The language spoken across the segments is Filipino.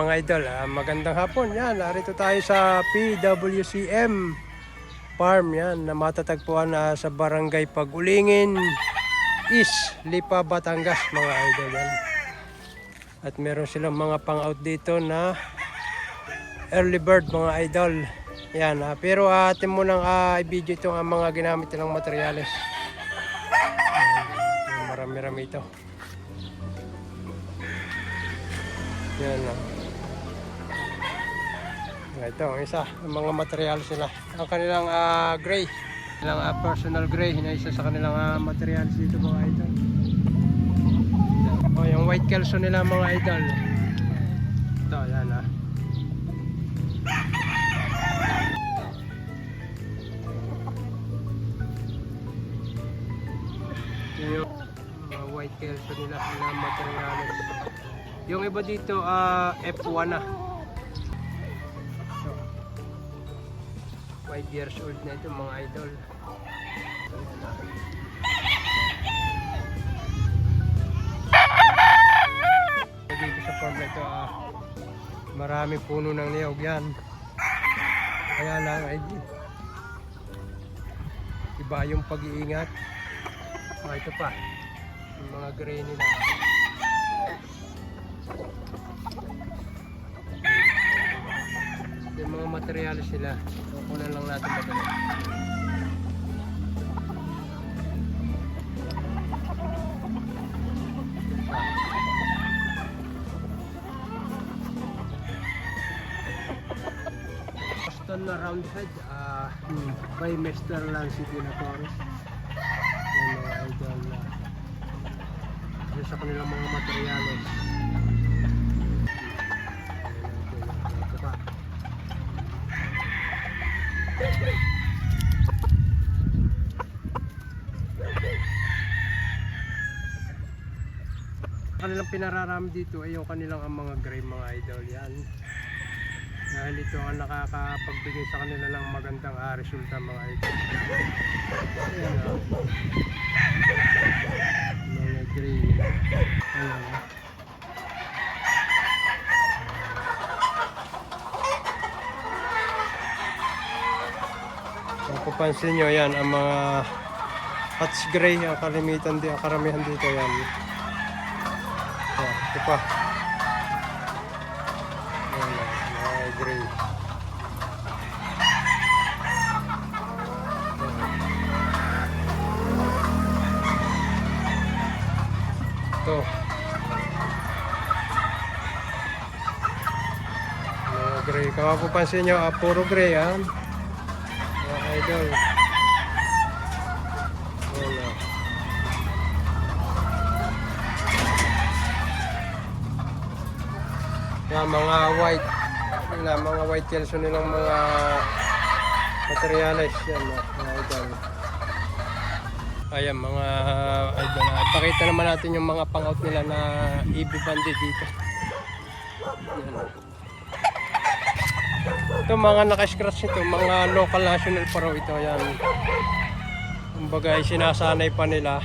Mga idol, magandang hapon. Yan, narito tayo sa PWCM Farm yan, na matatagpuan sa Barangay Pag-Ulingin, East Lipa, Batangas, mga idol yan. At meron silang mga pang-out dito na early bird, mga idol. Yan, pero atin mo nang i-video itong mga ginamit nilang materyales. Marami-rami ito. Yan lang. Ito ang isa, ang mga materials nila. Ang kanilang gray, kanilang personal gray, isa sa kanilang materials dito, mga idol. O, yung white kelso nila, mga idol. Ito, yan yung white kelso nila, na materials. Yung iba dito, F1 na. 5 years old na ito, mga idol. Dito sa farm na ito, marami puno ng niyog yan. Kaya lang, iba yung pag-iingat. Ito pa, yung mga gray nila. Yung mga materials nila, kukunan lang natin madali. Boston na roundhead by Mr. Lancy Pinatores. Yung mga idol sa kanilang mga materials. Kanilang pinararami dito ay yung kanilang mga gray, mga idol yan. Dahil ito ang nakakapagbigay sa kanila ng magandang resulta, mga idol. Ayan, mga gray. Ayan. Kung pupansin nyo yan, ang mga patch gray, ang karamihan dito yan. Ito pa. Ayan, mga gray. Ito. Mga gray. Kung mapapansin nyo, puro gray yan. Mga idol. Yan, mga white nila, mga white kelso nilang mga materials yan, mga idol. Ayan, mga idol, ipakita naman natin yung mga pang-out nila na EB banded dito. Yan. Ito mga naka-scratch nito, mga local national pro ito, yan. Kumbaga sinasanay pa nila,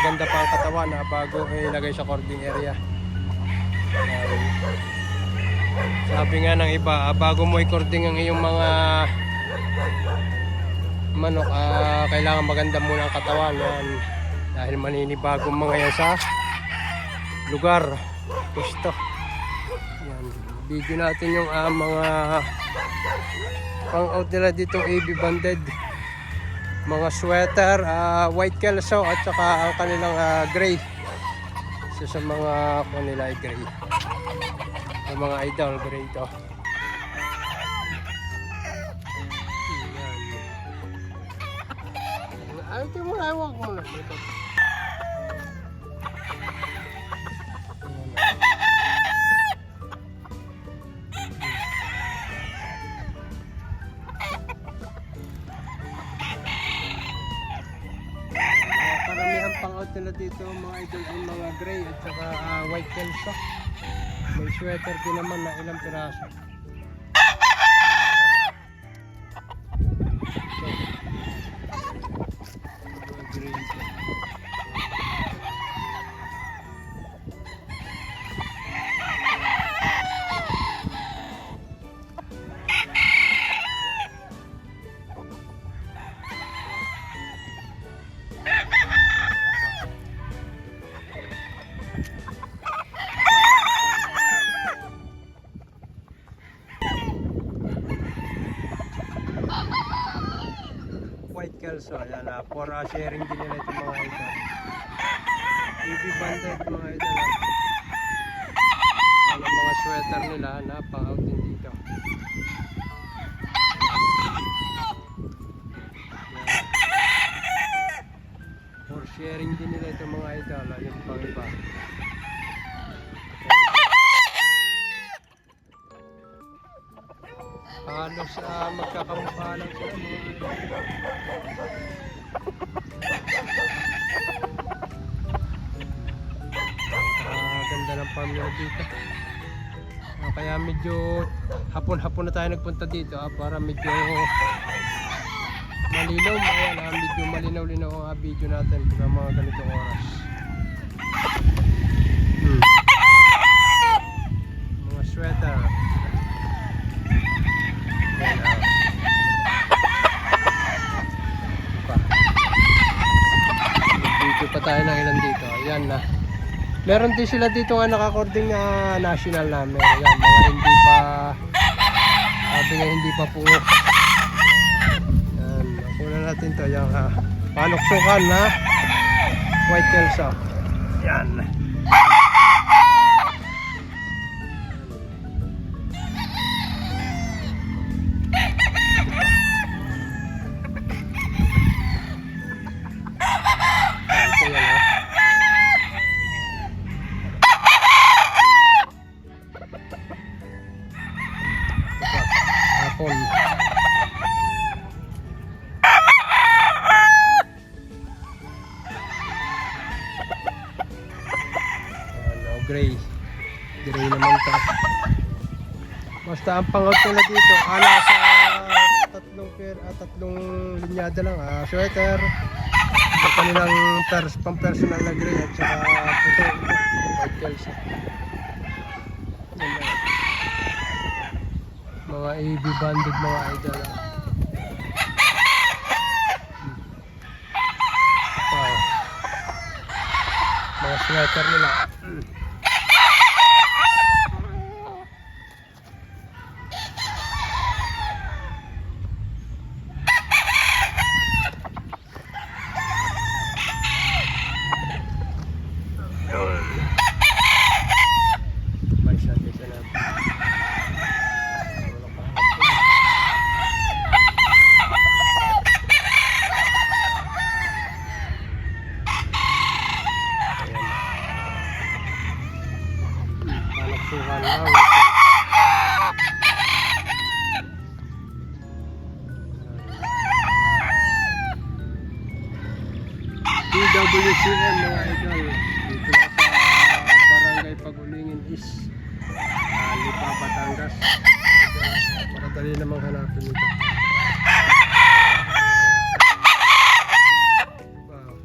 ganda pa ang katawan bago ilagay sa cording area. Sabi nga ng iba, bago mo i-cording ang iyong mga manok, kailangan maganda muna ang katawan yan. Dahil maninibagong mga yan sa lugar, gusto. Yan, video natin yung mga pang-out nila dito, AB banded. Mga sweater, white kelso at saka ang kanilang gray. Isa sa mga kanila ay gray. Yung mga idol, gray ito. Ay, ito mo na, huwag mo na. Karamihan pang-out nila dito, mga idol, yung mga gray at saka white kelso. May sweater din naman na ilang piraso. Kelso. Ayan, for sharing din nila itong mga idol. EB banded mga idol. Ang mga sweater nila na pang-out din dito. For sharing din nila itong mga idol. Ayun pang iba. Halos magkakamukha lang sila mga idol. Ganda ng farm nila dito. Kaya medyo hapon-hapon na tayo nagpunta dito para medyo malinaw. Ayan, medyo malinaw-linaw ang video natin sa mga ganitong oras. Mga sweater. Ayan, video pa tayo ng ilan dito. Ayan na. Meron din sila dito nga naka-according na national namin. Ayan, mga hindi pa, sabi nga hindi pa pungo. Ayan, nakuha natin to. Ayan, panuksukan na White Kelso. Ayan. Apple. Gray. Gray naman to. Basta ang pangout nila dito, sa tatlong linyada lang. Sweater, sa kanilang pang-personal na gray at saka puto, White Kelso. Mga AB banded mga idol. Mga sweater nila. PWCM mga idol, dito na sa Barangay Pag-Ulingin East, Lipa, Batangas. Para dali namang hanapin ito. Wow.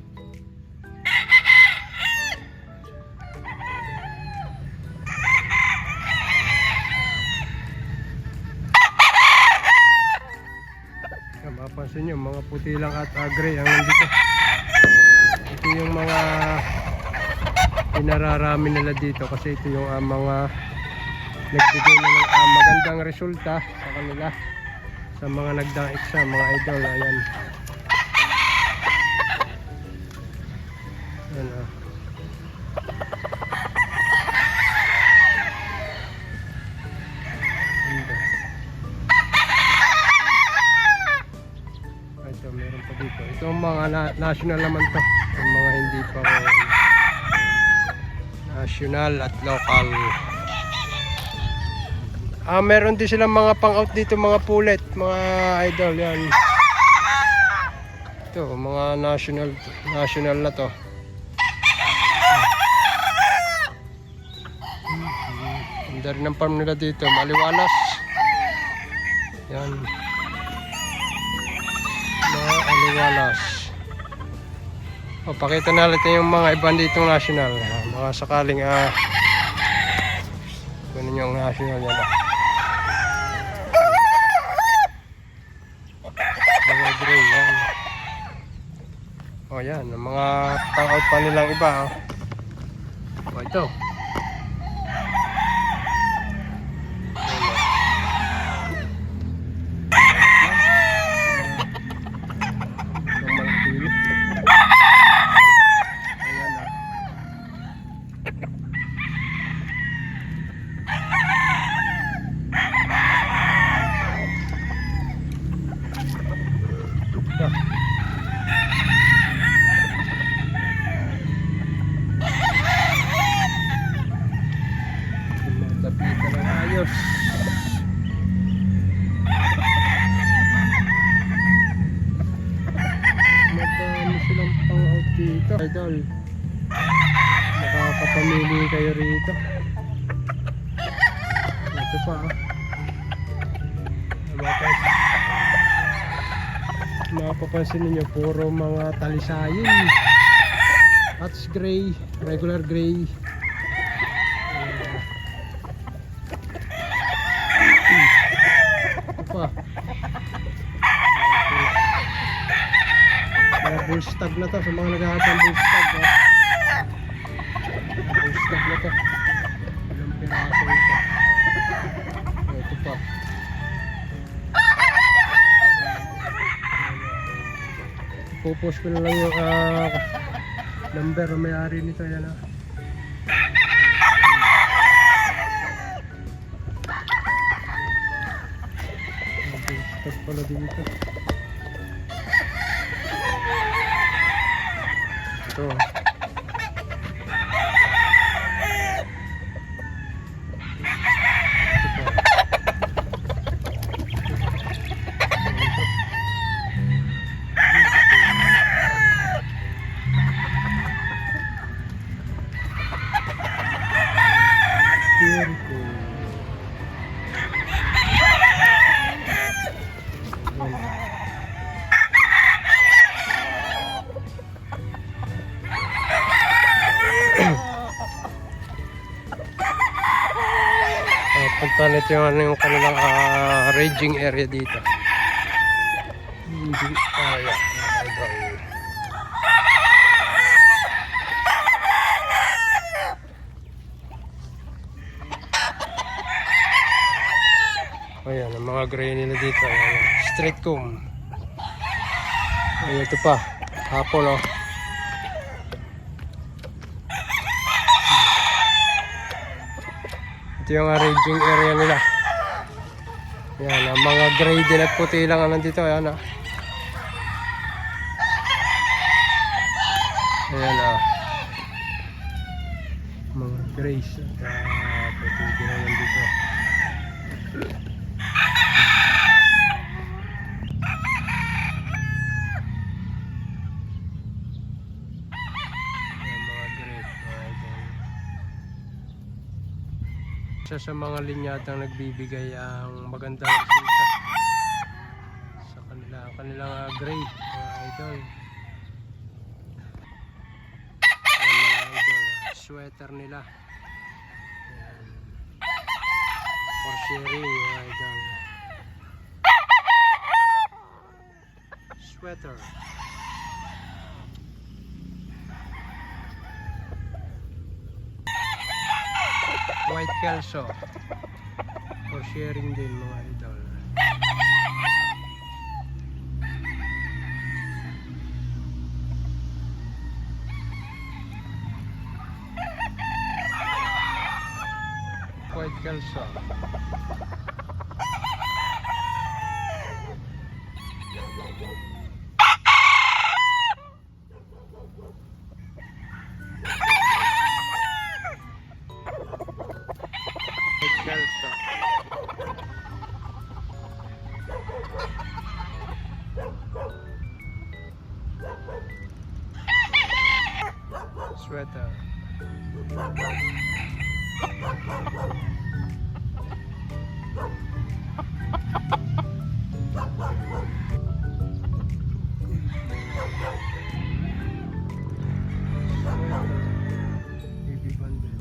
Mapapansin nyo, mga puti lang at gray ang nandito. Ito yung mga pinararami nila dito kasi ito yung mga nagbigay na ng magandang resulta sa kanila sa mga nagdang exam mga idol. Ayan. Ayan ito meron pa dito. Ito ang mga national naman to. Yung mga hindi pa national at local. Meron din silang mga pang-out dito, mga pulet, mga idol yan. Ito, mga national na to. Ganda rin ang farm nila dito, maliwalas. Yan. Maliwalas. Pakita natin yung mga ibang ditong national. Mga sakaling ganun yung national yan. Mga gray yan. Yan, mga pang-out pa nilang iba. Ito. ayos. Madami silang pang-out dito, idol. Nakakapamili kayo rito. Ito pa, mapapansin ninyo, puro mga talisayin. Hatch gray, regular gray. Ito pa, mga bullstag na to, sa mga naghahanap ng bullstag, bullstag na to. Ilang piraso ito. Ito pa, pupost ko na lang yung number na may-ari nito. Yan, bullstag pala dito. Ito. Very cool. Punta nito yung kanilang raging area dito. Hindi kaya. Ayan, ang mga gray nila dito. Ayan, straight comb. Ayan, ito pa. Hapon, oh. Ito yung raging area nila. Ayan, ang mga gray din at puti lang nandito. Ayan, ayan, mga grays at puti din lang nandito. Isa sa mga linyadang nagbibigay ang magandang resulta sa kanilang gray, mga idol. Mga idol, sweater nila. Ayan. For sharing, mga idol. Sweater. White Kelso for sharing din, mga idol. White Kelso. Sweater. Baby bundle.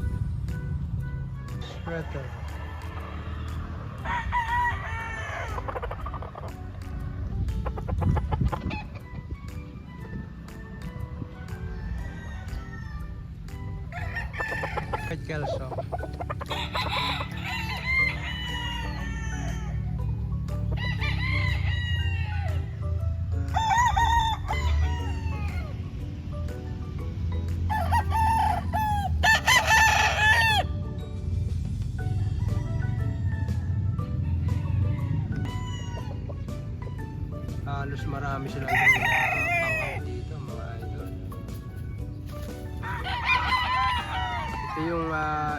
Sweater. White Kelso. Halos marami silang pang-out dito, mga idol. Ito yung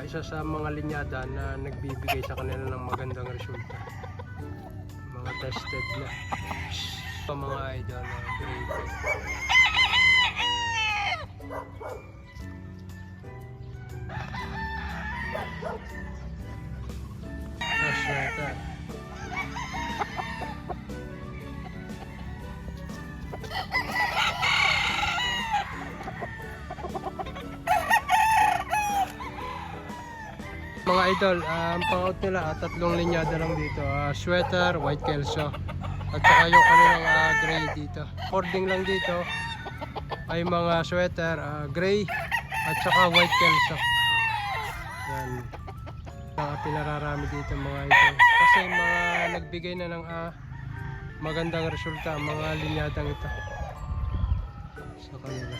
isa sa mga linyada na nagbibigay sa kanila ng magandang resulta. Mga tested na. Mga idol na grade. Sweater. Mga idol, ang pang-out nila tatlong linyada lang dito. Sweater, white kelso, at saka yung kanilang gray dito. According lang dito ay mga sweater, gray at saka white kelso. Yan. Ang pinararami dito mga idol. Kasi mga nagbigay na ng magandang resulta ang mga linyadang ito sa kanila.